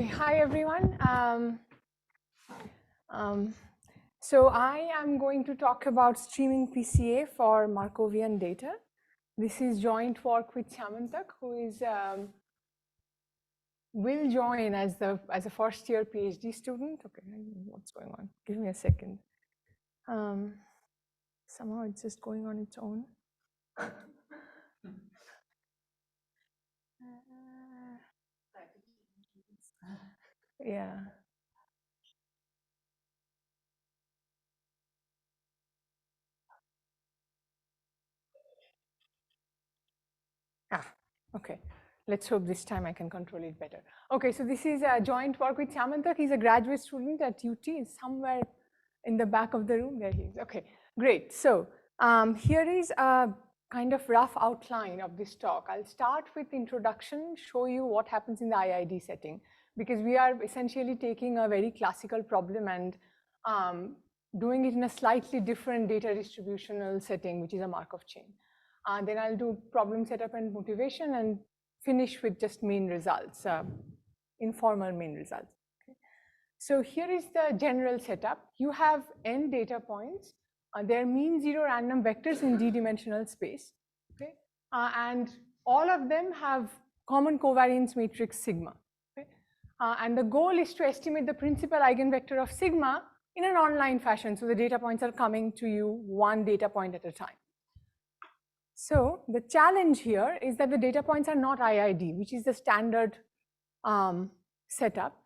Okay, hi everyone. So I am going to talk about streaming PCA for Markovian data. This is joint work with Samantak, who is will join as a first year PhD student. Okay, what's going on? Give me a second. Somehow it's just going on its own. Yeah. Okay. Let's hope this time I can control it better. Okay, so this is a joint work with Samantak. He's a graduate student at UT, somewhere in the back of the room. There he is. Okay, great. So here is a kind of rough outline of this talk. I'll start with introduction, show you what happens in the IID setting, because we are essentially taking a very classical problem and doing it in a slightly different data distributional setting, which is a Markov chain. Then I'll do problem setup and motivation and finish with just main results, informal main results. Okay. So here is the general setup. You have n data points. They're mean zero random vectors in d-dimensional space. Okay. And all of them have common covariance matrix sigma. Okay. And the goal is to estimate the principal eigenvector of sigma in an online fashion. So the data points are coming to you one data point at a time. So the challenge here is that the data points are not IID, which is the standard setup.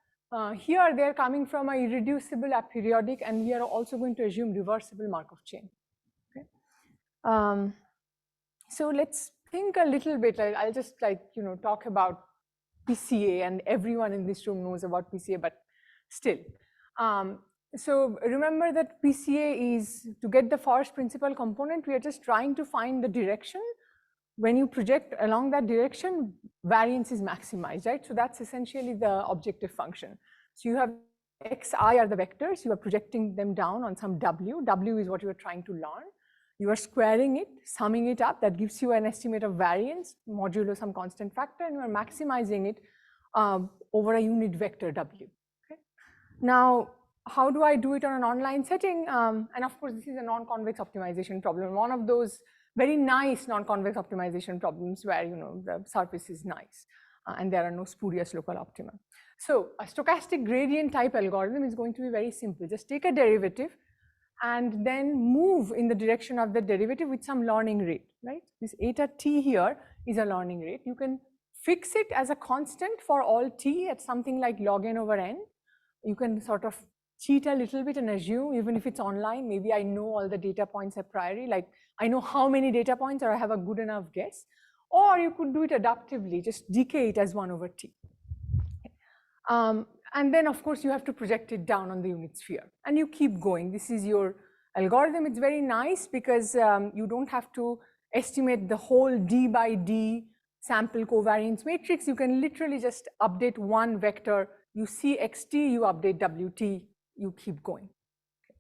Here they're coming from an irreducible aperiodic, and we are also going to assume reversible Markov chain. Okay. So let's think a little bit. I'll just talk about PCA, and everyone in this room knows about PCA, but still. So remember that PCA is, to get the first principal component, we are just trying to find the direction. When you project along that direction, variance is maximized, right? So that's essentially the objective function. So you have xi are the vectors, you are projecting them down on some w. W is what you are trying to learn. You are squaring it, summing it up, that gives you an estimate of variance, modulo some constant factor, and you are maximizing it over a unit vector w. Okay? Now, how do I do it on an online setting? And of course, this is a non-convex optimization problem. One of those very nice non-convex optimization problems where the surface is nice and there are no spurious local optima. So a stochastic gradient type algorithm is going to be very simple. Just take a derivative and then move in the direction of the derivative with some learning rate, right? This eta t here is a learning rate. You can fix it as a constant for all t at something like log n over n. You can sort of cheat a little bit and assume, even if it's online, maybe I know all the data points a priori, like I know how many data points or I have a good enough guess. Or you could do it adaptively, just decay it as 1 over t. And then, of course, you have to project it down on the unit sphere. And you keep going. This is your algorithm. It's very nice because you don't have to estimate the whole d by d sample covariance matrix. You can literally just update one vector. You see xt, you update wt, you keep going. Okay.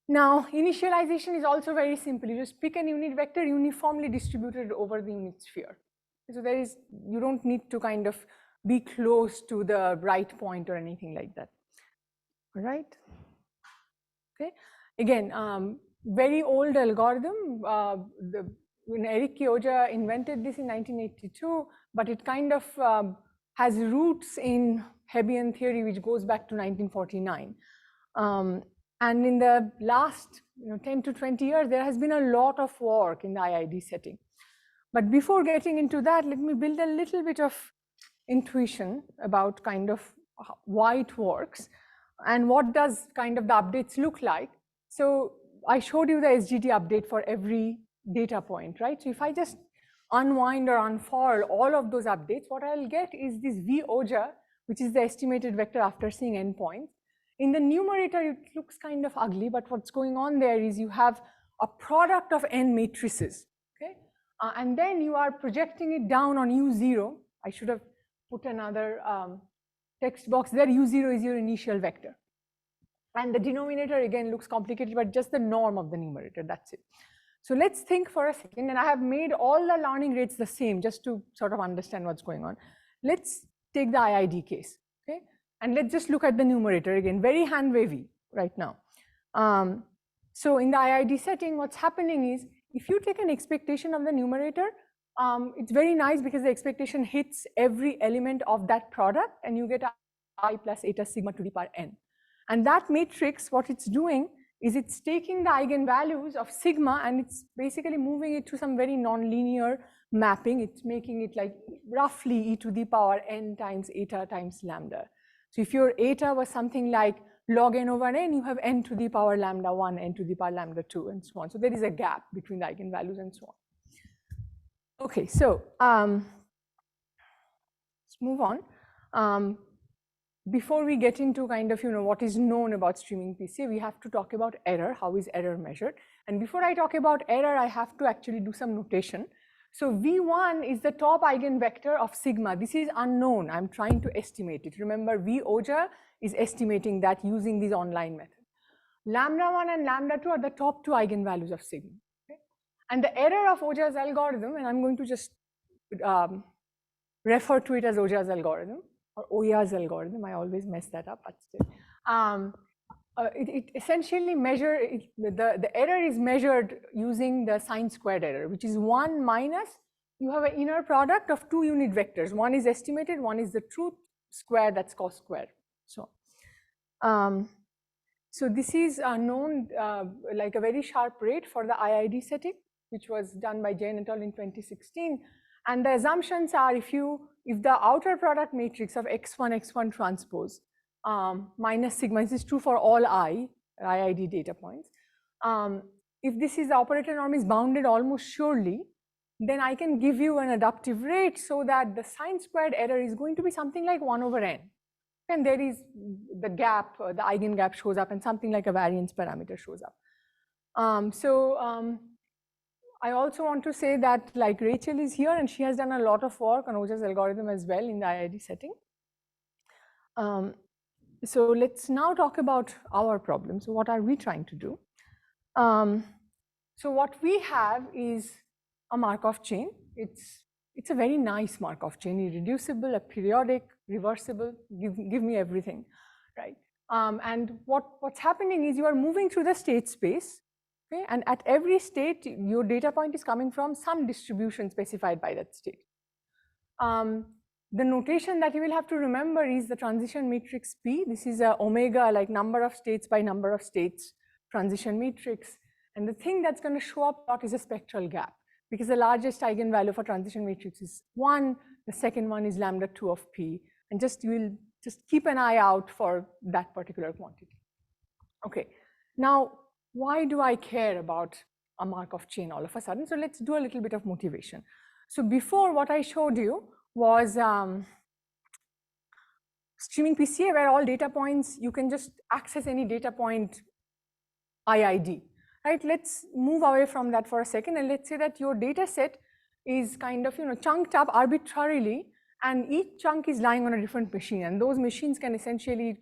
Now, initialization is also very simple. You just pick a unit vector uniformly distributed over the unit sphere. So you don't need to kind of be close to the right point or anything like that. All right. Okay. Again, very old algorithm. Eric Kioja invented this in 1982, but it kind of has roots in Hebbian theory, which goes back to 1949. And in the last 10 to 20 years, there has been a lot of work in the IID setting. But before getting into that, let me build a little bit of intuition about kind of why it works and what does kind of the updates look like. So I showed you the SGD update for every data point, right? So if I just unwind or unfurl all of those updates, what I'll get is this V oja, which is the estimated vector after seeing endpoints. In the numerator, it looks kind of ugly, but what's going on there is you have a product of n matrices, okay? And then you are projecting it down on U0. I should have put another text box there. U0 is your initial vector. And the denominator, again, looks complicated, but just the norm of the numerator, that's it. So let's think for a second, and I have made all the learning rates the same just to sort of understand what's going on. Let's take the IID case. Okay, and let's just look at the numerator again, very hand wavy right now. So in the IID setting, what's happening is if you take an expectation of the numerator, it's very nice because the expectation hits every element of that product and you get I plus eta sigma to the power n. And that matrix, what it's doing is it's taking the eigenvalues of sigma and it's basically moving it to some very nonlinear mapping. It's making it like roughly e to the power n times eta times lambda. So if your eta was something like log n over n, you have n to the power lambda 1, n to the power lambda 2, and so on. So there is a gap between the eigenvalues and so on. Okay, so let's move on. Before we get into kind of, what is known about streaming PCA, we have to talk about error. How is error measured? And before I talk about error, I have to actually do some notation. So V1 is the top eigenvector of sigma. This is unknown. I'm trying to estimate it. Remember, V Oja is estimating that using these online methods. Lambda 1 and lambda 2 are the top two eigenvalues of sigma. Okay? And the error of Oja's algorithm, and I'm going to just refer to it as Oja's algorithm, or Oya's algorithm, I always mess that up, but still. It essentially the error is measured using the sine squared error, which is 1 minus, you have an inner product of two unit vectors. One is estimated, one is the truth square, that's cos square. So this is known like a very sharp rate for the IID setting, which was done by Jain et al. In 2016. And the assumptions are if the outer product matrix of x1 transpose minus sigma, this is true for all IID data points. If this is the operator norm is bounded almost surely, then I can give you an adaptive rate so that the sine squared error is going to be something like 1 over n. And there is the gap, the eigengap shows up and something like a variance parameter shows up. I also want to say that like Rachel is here and she has done a lot of work on Oja's algorithm as well in the IID setting. So let's now talk about our problem. So what are we trying to do? So what we have is a Markov chain. It's a very nice Markov chain, irreducible, a periodic, reversible, give me everything, right? And what's happening is you are moving through the state space. Okay, and at every state, your data point is coming from some distribution specified by that state. The notation that you will have to remember is the transition matrix P. This is a omega, like number of states by number of states transition matrix. And the thing that's going to show up a lot is a spectral gap, because the largest eigenvalue for transition matrix is 1, the second one is lambda 2 of P, and you will just keep an eye out for that particular quantity. Okay, now, why do I care about a Markov chain all of a sudden? So let's do a little bit of motivation. So before, what I showed you was streaming PCA, where all data points, you can just access any data point IID, right? Let's move away from that for a second, and let's say that your data set is kind of chunked up arbitrarily, and each chunk is lying on a different machine, and those machines can essentially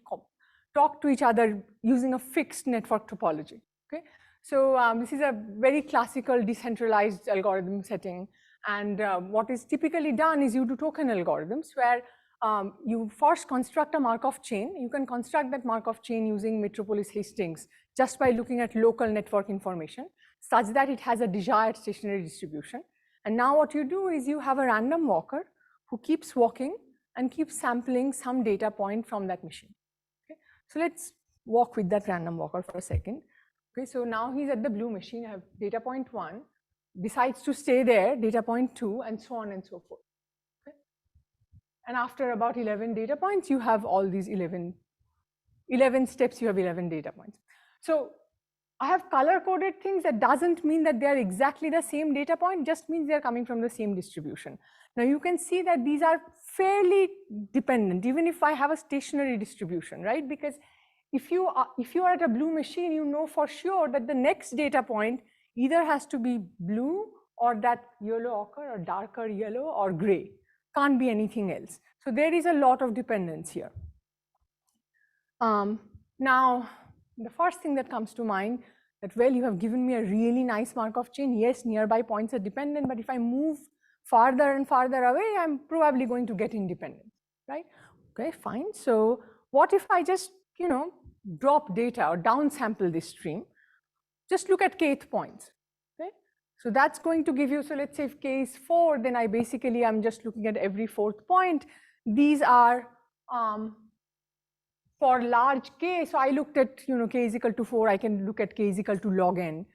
talk to each other using a fixed network topology. Okay, so this is a very classical decentralized algorithm setting, and what is typically done is you do token algorithms where you first construct a Markov chain. You can construct that Markov chain using Metropolis Hastings just by looking at local network information such that it has a desired stationary distribution. And now what you do is you have a random walker who keeps walking and keeps sampling some data point from that machine. Okay, so let's walk with that random walker for a second. Okay, so now he's at the blue machine. I have data point 1, decides to stay there, data point 2, and so on and so forth. Okay? And after about 11 data points, you have all these 11 steps, you have 11 data points. So I have color-coded things. That doesn't mean that they are exactly the same data point, just means they are coming from the same distribution. Now you can see that these are fairly dependent, even if I have a stationary distribution, right? Because if you are at a blue machine, you know for sure that the next data point either has to be blue or that yellow ochre or darker yellow or gray. Can't be anything else. So there is a lot of dependence here. Now, the first thing that comes to mind that, well, you have given me a really nice Markov chain. Yes, nearby points are dependent, but if I move farther and farther away, I'm probably going to get independent, right? Okay, fine. So what if I just, drop data or downsample this stream? Just look at kth points. Okay, so that's going to give you. So let's say if k is 4, then I'm just looking at every 4th point. These are for large k. So I looked at k is equal to 4. I can look at k is equal to log n.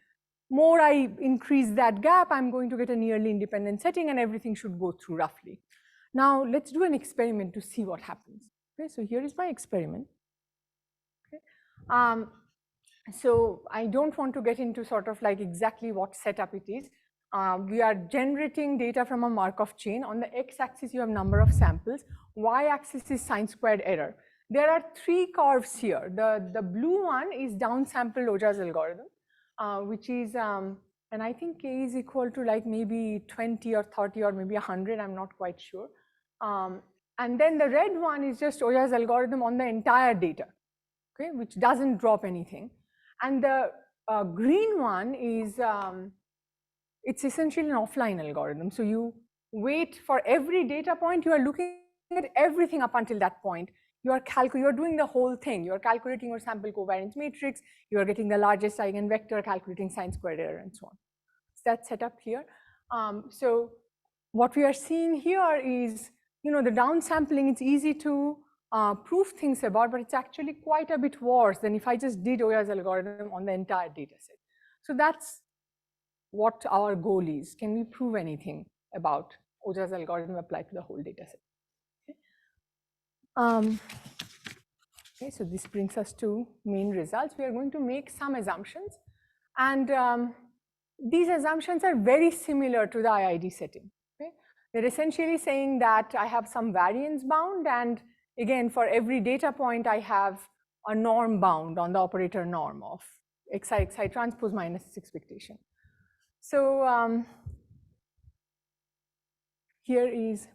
More I increase that gap, I'm going to get a nearly independent setting, and everything should go through roughly. Now let's do an experiment to see what happens. Okay, so here is my experiment. Okay. So I don't want to get into sort of like exactly what setup it is. We are generating data from a Markov chain. On the x-axis, you have number of samples. Y-axis is sine-squared error. There are 3 curves here. The blue one is downsampled Oja's algorithm, which is, and I think k is equal to like maybe 20 or 30 or maybe 100. I'm not quite sure. And then the red one is just Oja's algorithm on the entire data, okay, which doesn't drop anything. And the green one is, it's essentially an offline algorithm. So you wait for every data point, you are looking at everything up until that point. You are doing the whole thing. You are calculating your sample covariance matrix, you are getting the largest eigenvector, calculating sine-squared error, and so on. So that's set up here. So what we are seeing here is, the downsampling, it's easy to prove things about, but it's actually quite a bit worse than if I just did Oja's algorithm on the entire data set. So that's what our goal is. Can we prove anything about Oja's algorithm applied to the whole data set? Okay. Okay, so this brings us to main results. We are going to make some assumptions, and these assumptions are very similar to the IID setting. Okay? They're essentially saying that I have some variance bound, and again, for every data point, I have a norm bound on the operator norm of xi transpose minus its expectation. So here is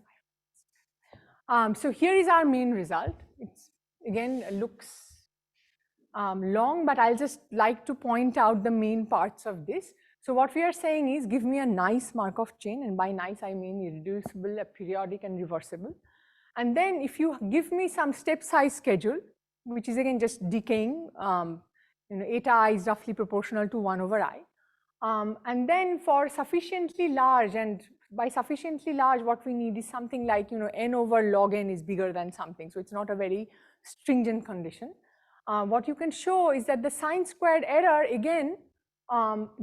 our main result. It's again looks long, but I'll just like to point out the main parts of this. So what we are saying is, give me a nice Markov chain, and by nice I mean irreducible, periodic, and reversible. And then if you give me some step size schedule, which is again just decaying, eta I is roughly proportional to 1 over I. And then for sufficiently large, and by sufficiently large, what we need is something like, n over log n is bigger than something. So it's not a very stringent condition. What you can show is that the sine-squared error, again,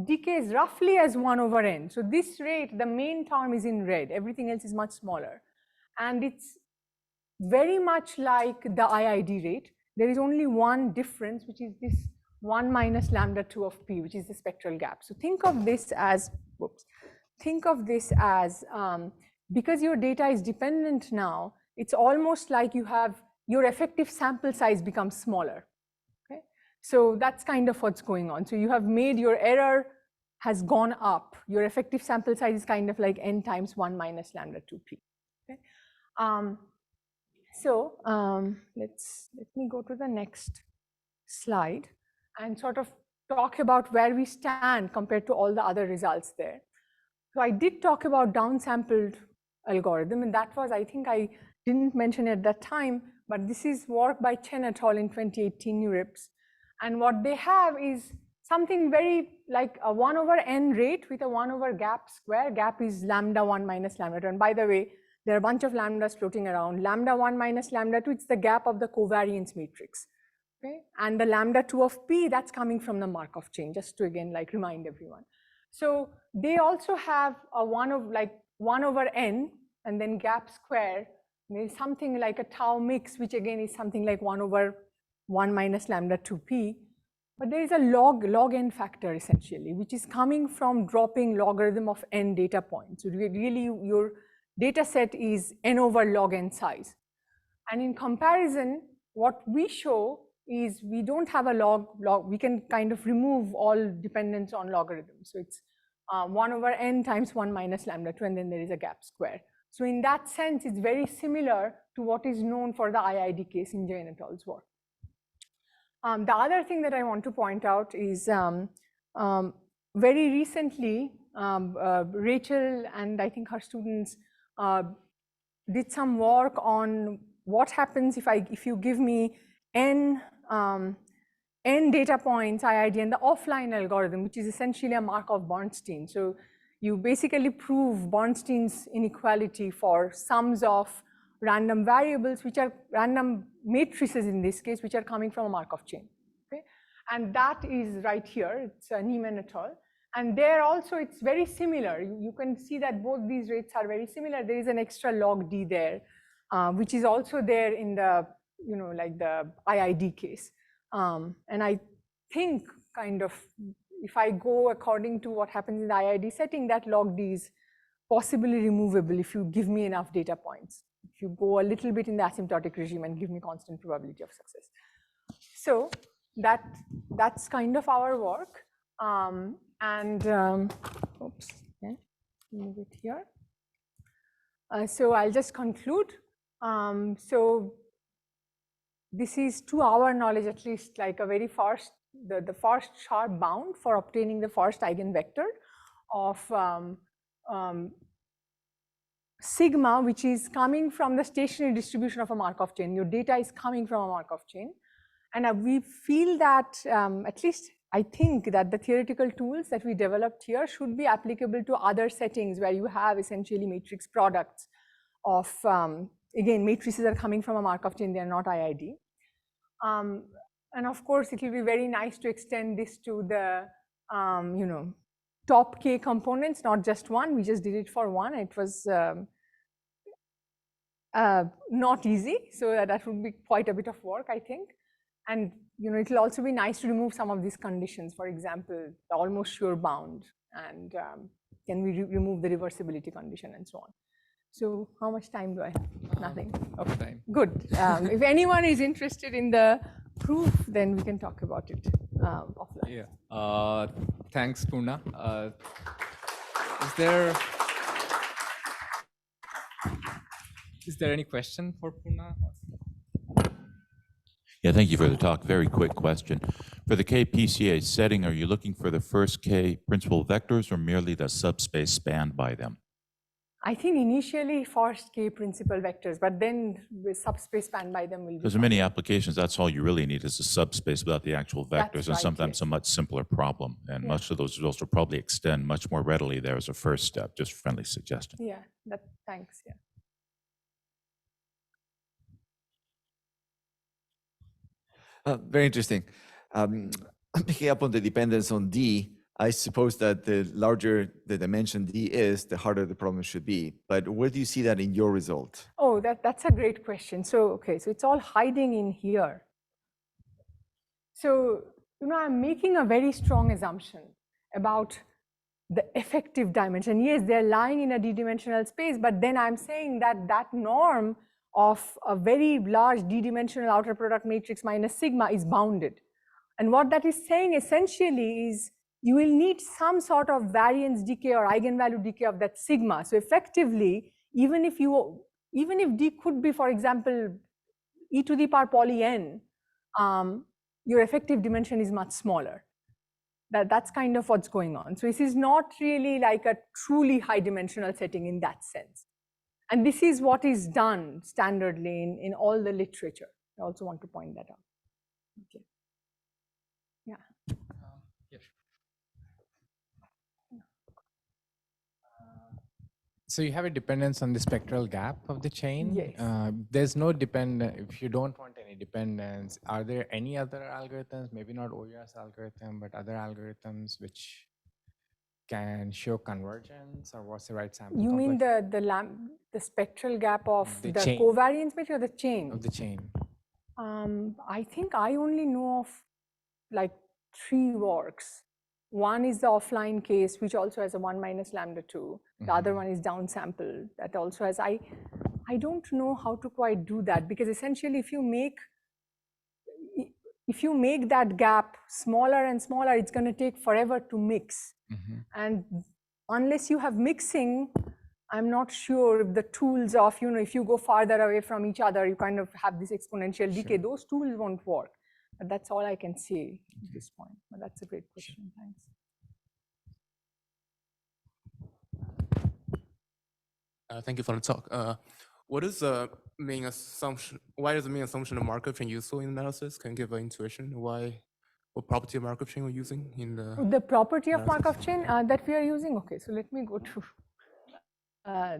decays roughly as 1 over n. So this rate, the main term is in red. Everything else is much smaller. And it's very much like the IID rate. There is only one difference, which is this 1 minus lambda 2 of p, which is the spectral gap. So think of this as, because your data is dependent now, it's almost like you have your effective sample size becomes smaller. Okay, so that's kind of what's going on. So you have made your error has gone up. Your effective sample size is kind of like n times 1 minus lambda 2p. Okay. Let me go to the next slide and sort of talk about where we stand compared to all the other results there. So I did talk about downsampled algorithm, and that was, I think I didn't mention at that time, but this is work by Chen et al. In 2018 NeurIPS. And what they have is something very like a 1 over n rate with a 1 over gap square. Gap is lambda 1 minus lambda 2. And by the way, there are a bunch of lambdas floating around. Lambda 1 minus lambda 2, it's the gap of the covariance matrix. Okay? And the lambda 2 of p, that's coming from the Markov chain, just to again like remind everyone. So they also have a 1 over n and then gap square. There's something like a tau mix, which again is something like 1 over 1 minus lambda 2p. But there is a log n factor essentially, which is coming from dropping logarithm of n data points. So really your data set is n over log n size. And in comparison, what we show is we don't have a log, we can kind of remove all dependence on logarithms. So it's 1 over n times 1 minus lambda 2, and then there is a gap square. So in that sense, it's very similar to what is known for the IID case in Jain et al.'s work. The other thing that I want to point out is very recently, Rachel and I think her students did some work on what happens if you give me n data points IID and the offline algorithm, which is essentially a Markov Bernstein. So you basically prove Bernstein's inequality for sums of random variables, which are random matrices in this case, which are coming from a Markov chain. Okay, and that is right here. It's Niemann et al. And there also it's very similar. You can see that both these rates are very similar. There is an extra log D there, which is also there in the like the IID case. And I think kind of if I go according to what happens in the IID setting, that log D is possibly removable if you give me enough data points. If you go a little bit in the asymptotic regime and give me constant probability of success. So that's kind of our work. Oops, yeah, move it here. So I'll just conclude. So this is, to our knowledge at least, like a very first, the first sharp bound for obtaining the first eigenvector of sigma, which is coming from the stationary distribution of a Markov chain. Your data is coming from a Markov chain. And we feel that, at least I think that the theoretical tools that we developed here should be applicable to other settings where you have essentially matrix products of, again, matrices are coming from a Markov chain, they are not IID. And of course, it will be very nice to extend this to the, top K components, not just one. We just did it for one. It was not easy, so that would be quite a bit of work, I think. And it will also be nice to remove some of these conditions. For example, the almost sure bound, and can we remove the reversibility condition and so on. So how much time do I have? Nothing. Okay, time. Good. If anyone is interested in the proof, then we can talk about it offline. Yeah. Thanks, Purna. Is there any question for Purna? Yeah, thank you for the talk. Very quick question. For the K-PCA setting, are you looking for the first K principal vectors or merely the subspace spanned by them? I think initially first K principal vectors, but then the subspace spanned by them will be. Because in many applications, that's all you really need is a subspace without the actual vectors, and sometimes a much simpler problem. And most of those results will probably extend much more readily there as a first step, just friendly suggestion. Yeah, thanks, yeah. Very interesting. Picking up on the dependence on D, I suppose that the larger the dimension D is, the harder the problem should be. But where do you see that in your result? Oh, that's a great question. So, okay, so it's all hiding in here. So, I'm making a very strong assumption about the effective dimension. Yes, they're lying in a D-dimensional space, but then I'm saying that that norm of a very large D-dimensional outer product matrix minus sigma is bounded. And what that is saying essentially is you will need some sort of variance decay or eigenvalue decay of that sigma. So effectively, even if D could be, for example, e to the power poly n, your effective dimension is much smaller. That's kind of what's going on. So this is not really like a truly high dimensional setting in that sense. And this is what is done standardly in all the literature. I also want to point that out. Okay. Yeah. Yes. So you have a dependence on the spectral gap of the chain. Yes. There's no dependence. If you don't want any dependence, are there any other algorithms, maybe not OUS algorithm, but other algorithms which can show convergence, or what's the right sample? You mean the spectral gap of the covariance matrix or the chain? Of the chain. I think I only know of like 3 works. One is the offline case, which also has a 1 minus lambda 2. The other one is downsample that also has. I don't know how to quite do that, because essentially if you make that gap smaller and smaller, it's going to take forever to mix. And unless you have mixing, I'm not sure if the tools of, if you go farther away from each other, you kind of have this exponential decay. Those tools won't work. But that's all I can say at this point. But that's a great question. Thanks. Thank you for the talk. What is the main assumption? Why is the main assumption of Markov chain useful in analysis? Can you give an intuition why, what property of Markov chain we're using in the property of analysis? Markov chain that we are using. Okay, so let me go to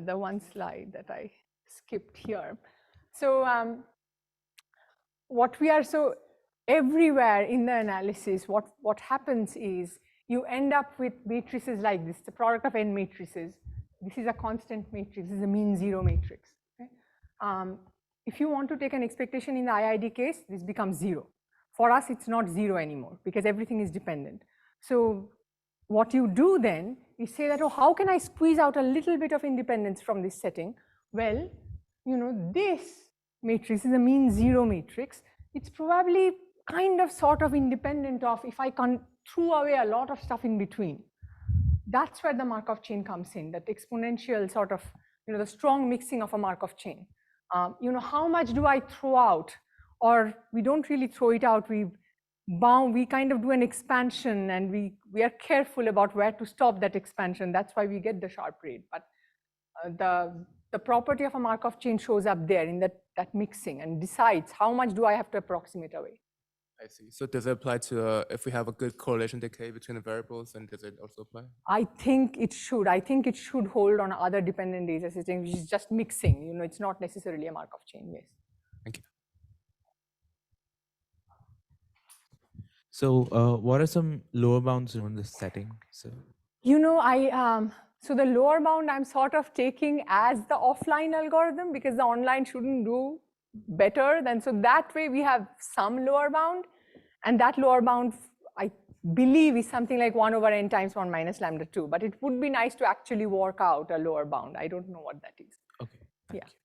the one slide that I skipped here. So so everywhere in the analysis, what happens is you end up with matrices like this, the product of n matrices. This is a constant matrix, this is a mean zero matrix. Okay? If you want to take an expectation in the IID case, this becomes zero. For us, it's not zero anymore because everything is dependent. So what you do then is say that, oh, how can I squeeze out a little bit of independence from this setting? Well, you know, this matrix is a mean zero matrix. It's probably kind of sort of independent of if I can throw away a lot of stuff in between. That's where the Markov chain comes in, that exponential sort of, you know, the strong mixing of a Markov chain. You know, how much do I throw out? Or we don't really throw it out, we kind of do an expansion and we are careful about where to stop that expansion. That's why we get the sharp rate. But the property of a Markov chain shows up there in that mixing and decides how much do I have to approximate away. I see. So does it apply to if we have a good correlation decay between the variables, and does it also apply? I think it should. I think it should hold on other dependent data systems, which is just mixing. You know, it's not necessarily a Markov chain. Yes. Thank you. So what are some lower bounds on this setting? So you know, so the lower bound I'm sort of taking as the offline algorithm because the online shouldn't do better than, so that way we have some lower bound, and that lower bound I believe is something like 1 over n times 1 minus lambda 2, but it would be nice to actually work out a lower bound. I don't know what that is. okay, thank Yeah. you.